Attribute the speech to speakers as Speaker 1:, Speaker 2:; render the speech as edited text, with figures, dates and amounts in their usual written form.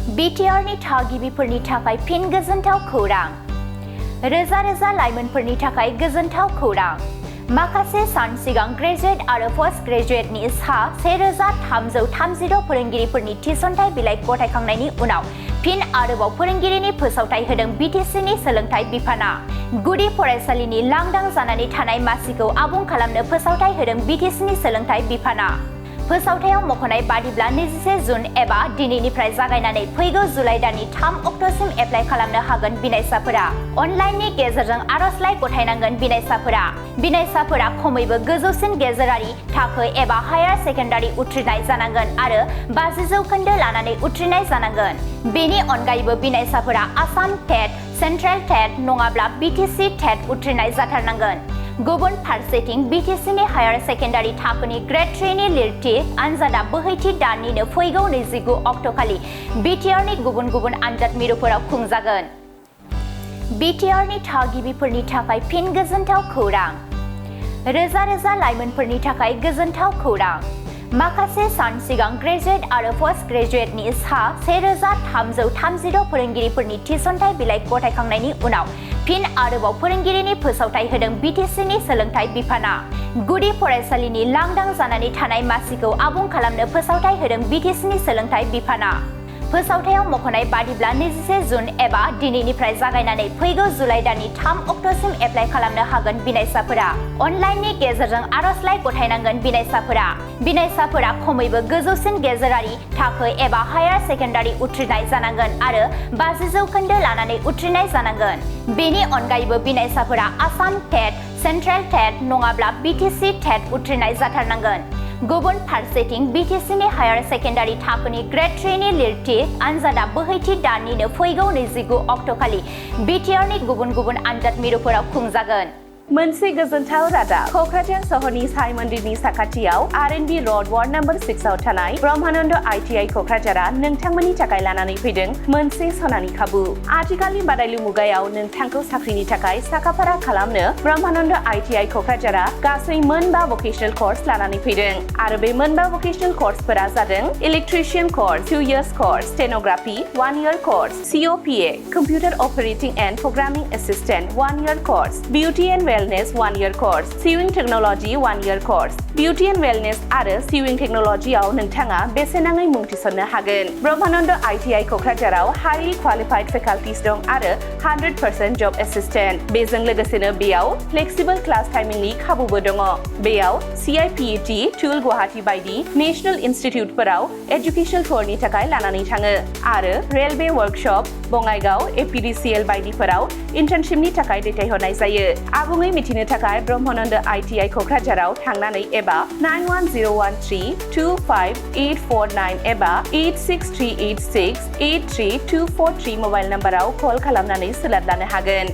Speaker 1: BTRनि थागिबिफोरनि थाखाय फिन गोजोनथाव खौरां। रोजा रोजा लाइमोनफोरनि थाखाय गोजोनथाव खौरां। माखासे सान सिगां ग्रेजुएट आरो पोस्ट ग्रेजुएटनि सा 1330 फोरोंगिरिफोरनि थिसनथाइ बिलाइ गथायखांनायनि उनाव फिन आरोबाव फोरोंगिरिनि फोसावथाइ होदों BTCनि सोलोंथाइ बिफाना। गुदि फरायसालिनि लांदां जानानै थानाय मासिखौ आबुं खालामनो फोसावथाइ होदों BTCनि सोलोंथाइ बिफाना। फोसावथायाव मख'नाय बादिब्ला 21 जुन एबा दिनैनिफ्राय जागायनानै फैगौ जुलाइ दाननि 3 अक्ट'सिम एप्लाइ खालामनो हागोन बिनायसाफोरा। अनलाइननि गेजेरजों आर'जलाइ गथायनांगोन बिनायसाफोरा खमैबो गोजौसिन गेजेरारि थाखो एबा हायार सेकेन्डारि उथ्रिनाय जानांगोन आरो 50% लानानै उथ्रिनाय जानांगोन। बेनि अनगायैबो बिनायसाफोरा आसाम टेट, सेन्ट्रेल टेट नङाब्ला BTC टेट उथ्रिनाय जाथारनांगोन। गुबुन फारसेथिं BTCनि हायार सेकेन्डारि थाखोनि ग्रेड 3नि लिरथि आनजादा बोहैथि दाननिनो फैगौ 29 अक्ट'खालि BTRनि गुबुन गुबुन आनजाद मिरुफोराव खुंजागोन। BTRनि थागिबिफोरनि थाखाय फिन गोजोनथाव खौरां। रोजा रोजा लाइमोनफोरनि थाखाय गोजोनथाव खौरां। माखासे सान सिगां ग्रेजुएट आरो पोस्ट ग्रेजुएटनि सा 1330 फोरोंगिरिफोरनि थिसनथाइ बिलाइ गथायखांनायनि उनाव फिन आरोबाव फोरोंगिरिनि फोसावथाइ होदों BTCनि सोलोंथाइ बिफाना। गुदि फरायसालिनि लांदां जानानै थानाय मासिखौ आबुं खालामनो फोसावथाइ होदों BTCनि सोलोंथाइ बिफाना। फोसावथायाव मख'नाय बादिब्ला 21 जुन एबा दिनैनिफ्राय जागायनानै फैगौ जुलाइ दाननि 3 अक्ट'सिम एप्लाइ खालामनो हागोन बिनायसाफोरा। अनलाइननि गेजेरजों आर'जलाइ गथायनांगोन बिनायसाफोरा खमैबो गोजौसिन गेजेरारि थाखो एबा हायार सेकेन्डारि उथ्रिनाय जानांगोन आरो 50% लानानै उथ्रिनाय जानांगोन। बेनि अनगायैबो बिनायसाफोरा आसाम टेट, सेन्ट्रेल टेट नङाब्ला BTC टेट उथ्रिनाय जाथारनांगोन। गुबुन फारसेथिं BTCनि हायार सेकेन्डारि थाखोनि ग्रेड 3नि लिरथि आनजादा बोहैथि दाननिनो फैगौ 29 अक्ट'खालि BTRनि गुबुन गुबुन आनजाद मिरुफोराव खुंजागोन।
Speaker 2: मोनसे गोजोनथाव रादाब। क'क्राझार सहरनि साई मन्दिरनि साखाथियाव R&B र'ड वार्ड नम्बर 6 आव थानाय ब्रह्मानन्द ITI क'क्राझारआ नोंथांमोननि थाखाय लानानै फैदों मोनसे सनानि खाबु। आथिखालनि बादायलु मुगायाव नोंथांखौ साख्रिनि थाखाय साखाफारा खालामनो ब्रह्मानन्द ITI क'क्राझारआ गासै 9 भकेशनेल कर्स लानानै फैदों आरो बे 9 भकेशनेल कर्सफोरा जादों electrician course 2 years course, stenography 1 year course, COPA computer operating and programming assistant 1 year course, beauty and wellness 1 year course, sewing technology 1 year course. Beauty and wellness आरो सिविं टेक्न'लजियाव नोंथाङा बेसेन नाङै मुं थिसननो हागोन। ब्रह्मानन्द ITI क'क्राझाराव हाइलि क्वालिफाइड फेकाल्टिस दं आरो 100% जब एसिस्टेन्ट। बेजों लोगोसेनो बेयाव फ्लेक्सिबल क्लास टाइमिंनि खाबुबो दङ। बेयाव CIPET, टुल गुवाहाटी बायदि नेशनेल इनस्टिट्युटफोराव एजुकेशनेल टुरनि थाखाय लानानै थाङो आरो रेलवे वर्कशप, बङाइगाव, APDCL बायदिफोराव इन्टार्नशिपनि थाखाय दैथायहरनाय जायो। आबुङै मिथिनो थाखाय ब्रह्मानन्द ITI क'क्राझाराव थांनानै एबा 9101325849 एबा 86386 83243 मबाइल नाम्बाराव कल खालामनानै सोलाद लानो हागोन।